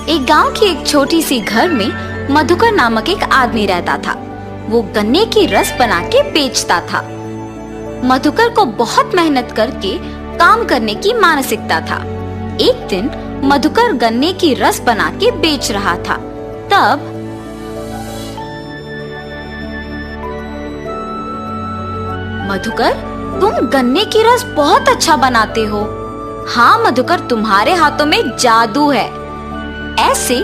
एक गांव की एक छोटी सी घर में मधुकर नामक एक आदमी रहता था। वो गन्ने की रस बना के बेचता था। मधुकर को बहुत मेहनत करके काम करने की मानसिकता था। एक दिन मधुकर गन्ने की रस बना के बेच रहा था। तब मधुकर, तुम गन्ने की रस बहुत अच्छा बनाते हो। हाँ मधुकर, तुम्हारे हाथों में जादू है। ऐसे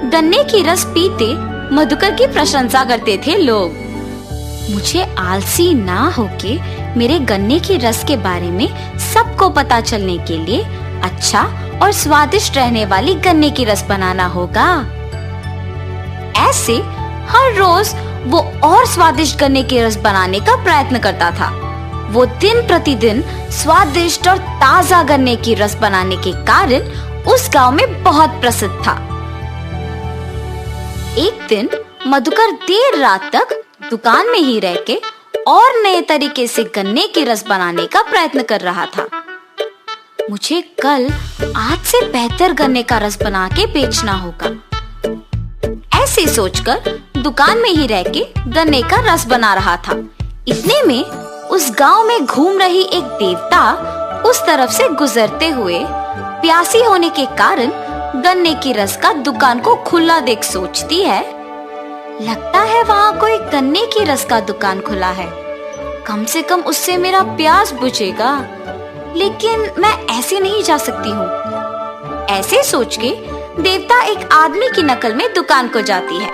गन्ने की रस पीते मधुकर की प्रशंसा करते थे लोग। मुझे आलसी ना होके मेरे गन्ने की रस के बारे में सबको पता चलने के लिए अच्छा और स्वादिष्ट रहने वाली गन्ने की रस बनाना होगा। ऐसे हर रोज वो और स्वादिष्ट गन्ने की रस बनाने का प्रयत्न करता था। वो दिन प्रतिदिन स्वादिष्ट और ताजा गन्ने की रस बनाने के कारण उस गांव में बहुत प्रसिद्ध था। एक दिन मधुकर देर रात तक दुकान में ही रह के और नए तरीके से गन्ने की रस बनाने का प्रयत्न कर रहा था। मुझे कल आज से बेहतर गन्ने का रस बना के बेचना होगा। ऐसे सोचकर दुकान में ही रह के गन्ने का रस बना रहा था। इतने में उस गांव में घूम रही एक देवता उस तरफ से गुजरते हुए प्यासी होने के कारण गन्ने की रस का दुकान को खुला देख सोचती है, लगता है वहाँ कोई गन्ने की रस का दुकान खुला है। कम से कम उससे मेरा प्यास बुझेगा। लेकिन मैं ऐसे नहीं जा सकती हूँ। ऐसे सोच के देवता एक आदमी की नकल में दुकान को जाती है।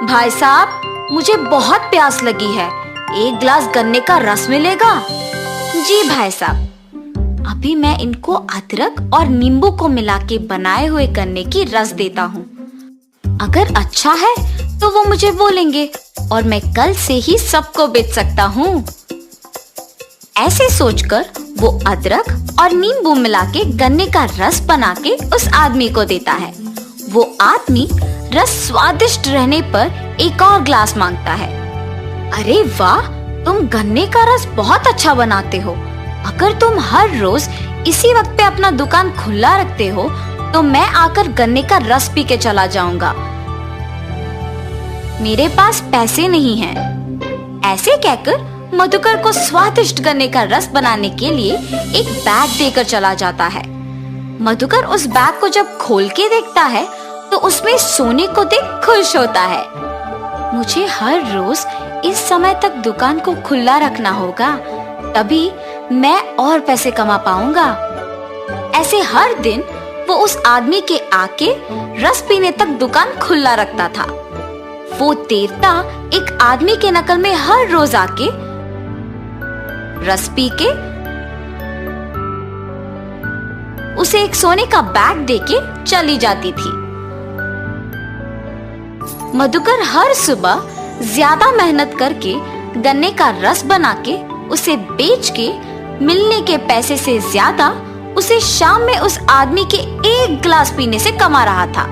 भाई साहब, मुझे बहुत प्यास लगी है, एक गिलास गन्ने का रस मिलेगा? जी भाई साहब, अभी मैं इनको अदरक और नींबू को मिला के बनाए हुए गन्ने की रस देता हूँ। अगर अच्छा है तो वो मुझे बोलेंगे और मैं कल से ही सबको बेच सकता हूँ। ऐसे सोचकर वो अदरक और नींबू मिला के गन्ने का रस बना के उस आदमी को देता है। वो आदमी रस स्वादिष्ट रहने पर एक और ग्लास मांगता है। अरे वाह, तुम गन्ने का रस बहुत अच्छा बनाते हो। अगर तुम हर रोज इसी वक्त पे अपना दुकान खुला रखते हो तो मैं आकर गन्ने का रस पी के चला जाऊंगा। मेरे पास पैसे नहीं हैं। ऐसे कहकर मधुकर को स्वादिष्ट गन्ने का रस बनाने के लिए एक बैग देकर चला जाता है। मधुकर उस बैग को जब खोल के देखता है तो उसमें सोने को देख खुश होता है। मुझे हर रोज इस समय तक दुकान को खुला रखना होगा, तभी मैं और पैसे कमा पाऊंगा। ऐसे हर दिन वो उस आदमी के आके रस पीने तक दुकान खुला रखता था। वो देवता एक आदमी के नकल में हर रोज आके रस पी के उसे एक सोने का बैग देके चली जाती थी। मधुकर हर सुबह ज्यादा मेहनत करके गन्ने का रस बना के उसे बेच के मिलने के पैसे से ज्यादा उसे शाम में उस आदमी के एक गिलास पीने से कमा रहा था।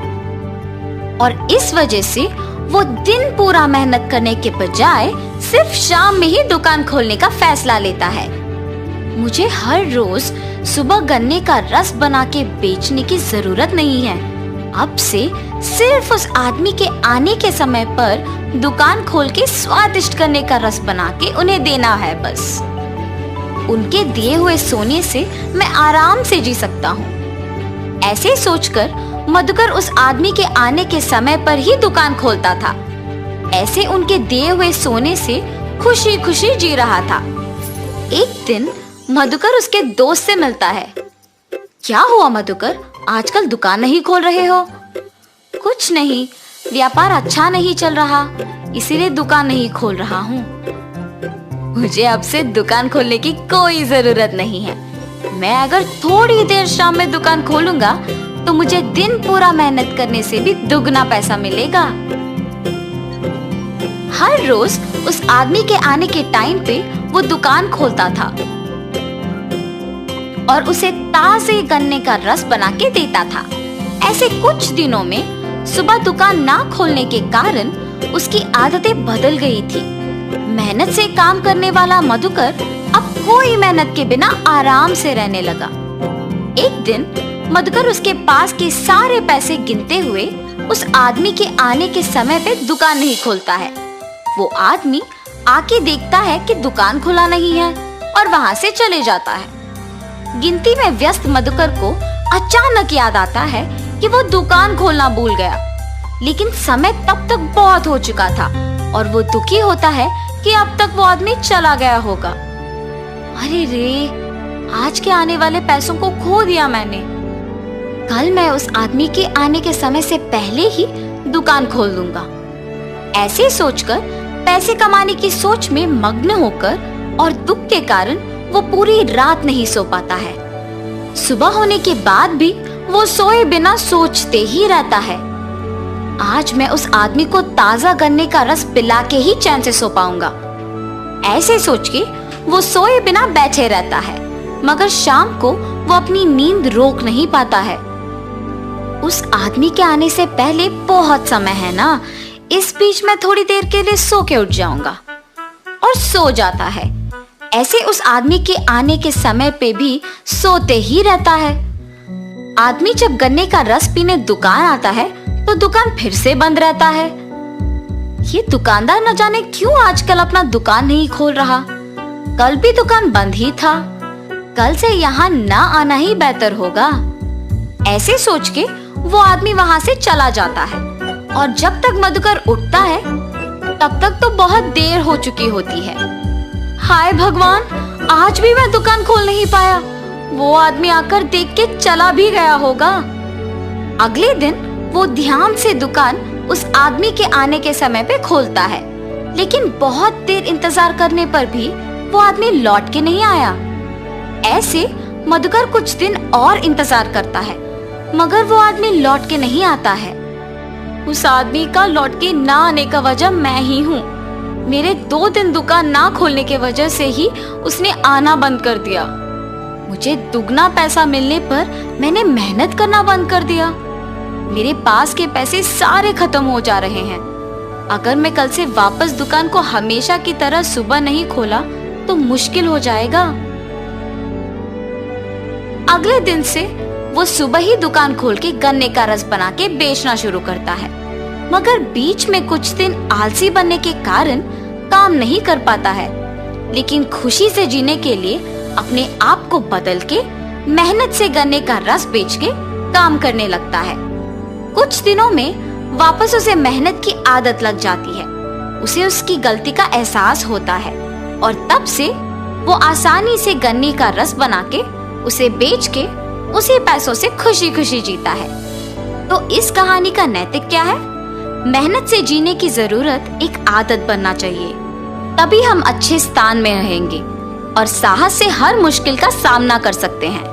और इस वजह से वो दिन पूरा मेहनत करने के बजाय सिर्फ शाम में ही दुकान खोलने का फैसला लेता है। मुझे हर रोज सुबह गन्ने का रस बना के बेचने की जरूरत नहीं है। अब से सिर्फ उस आदमी के आने के समय पर दुकान खोल के स्वादिष्ट गन्ने का रस बना के उन्हें देना है बस। उनके दिए हुए सोने से मैं आराम से जी सकता हूँ। ऐसे सोचकर मधुकर उस आदमी के आने के समय पर ही दुकान खोलता था। ऐसे उनके दिए हुए सोने से खुशी खुशी जी रहा था। एक दिन मधुकर उसके दोस्त से मिलता है। क्या हुआ मधुकर, आजकल दुकान नहीं खोल रहे हो? कुछ नहीं, व्यापार अच्छा नहीं चल रहा, इसीलिए दुकान नहीं खोल रहा हूँ। मुझे अब से दुकान खोलने की कोई जरूरत नहीं है। मैं अगर थोड़ी देर शाम में दुकान खोलूंगा तो मुझे दिन पूरा मेहनत करने से भी दुगना पैसा मिलेगा। हर रोज उस आदमी के आने के टाइम पे वो दुकान खोलता था और उसे ताजे गन्ने का रस बना के देता था। ऐसे कुछ दिनों में सुबह दुकान ना खोलने के कारण उसकी आदतें बदल गई थी। मेहनत से काम करने वाला मधुकर अब कोई मेहनत के बिना आराम से रहने लगा। एक दिन मधुकर उसके पास के सारे पैसे गिनते हुए उस आदमी के आने के समय पे दुकान नहीं खोलता है। वो आदमी आके देखता है कि दुकान खुला नहीं है और वहाँ से चले जाता है। गिनती में व्यस्त मधुकर को अचानक याद आता है कि वो दुकान खोलना भूल गया, लेकिन समय तब तक बहुत हो चुका था और वो दुखी होता है कि अब तक वो आदमी चला गया होगा। अरे रे, आज के आने वाले पैसों को खो दिया मैंने। कल मैं उस आदमी के आने के समय से पहले ही दुकान खोल दूंगा। ऐसे सोचकर पैसे कमाने की सोच में मग्न होकर और दुख के कारण वो पूरी रात नहीं सो पाता है। सुबह होने के बाद भी वो सोए बिना सोचते ही रहता है, आज मैं उस आदमी को ताजा गन्ने का रस पिला के ही चैन से सो पाऊंगा। ऐसे सोच के वो सोए बिना बैठे रहता है, मगर शाम को वो अपनी नींद रोक नहीं पाता है। उस आदमी के आने से पहले बहुत समय है ना, इस बीच मैं थोड़ी देर के लिए सो के उठ जाऊंगा, और सो जाता है। ऐसे उस आदमी के आने के समय पे भी सोते ही रहता है। आदमी जब गन्ने का रस पीने दुकान आता है तो दुकान फिर से बंद रहता है। ये दुकानदार न जाने क्यों आजकल अपना दुकान नहीं खोल रहा। कल भी दुकान बंद ही था, कल से यहाँ ना आना ही बेहतर होगा। ऐसे सोच के वो आदमी वहाँ से चला जाता है और जब तक मधुकर उठता है तब तक तो बहुत देर हो चुकी होती है। हाय भगवान, आज भी मैं दुकान खोल नहीं पाया। वो आदमी आकर देख के चला भी गया होगा। अगले दिन वो ध्यान से दुकान उस आदमी के आने के समय पे खोलता है, लेकिन बहुत देर इंतजार करने पर भी वो आदमी लौट के नहीं आया। ऐसे मधुकर कुछ दिन और इंतजार करता है, मगर वो आदमी लौट के नहीं आता है। उस आदमी का लौट के ना आने का वजह मैं ही हूँ। मेरे 2 दिन दुकान ना खोलने के वजह से ही उसने आना बंद कर दिया। मुझे दुगना पैसा मिलने पर मैंने मेहनत करना बंद कर दिया। मेरे पास के पैसे सारे खत्म हो जा रहे हैं। अगर मैं कल से वापस दुकान को हमेशा की तरह सुबह नहीं खोला तो मुश्किल हो जाएगा। अगले दिन से वो सुबह ही दुकान खोल के गन्ने का रस बना के बेचना शुरू करता है, मगर बीच में कुछ दिन आलसी बनने के कारण काम नहीं कर पाता है। लेकिन खुशी से जीने के लिए अपने आप को बदल के मेहनत से गन्ने का रस बेच के काम करने लगता है। कुछ दिनों में वापस उसे मेहनत की आदत लग जाती है। उसे उसकी गलती का एहसास होता है और तब से वो आसानी से गन्ने का रस बना के उसे बेच के उसी पैसों से खुशी खुशी जीता है। तो इस कहानी का नैतिक क्या है? मेहनत से जीने की जरूरत एक आदत बनना चाहिए, तभी हम अच्छे स्थान में रहेंगे और साहस से हर मुश्किल का सामना कर सकते हैं।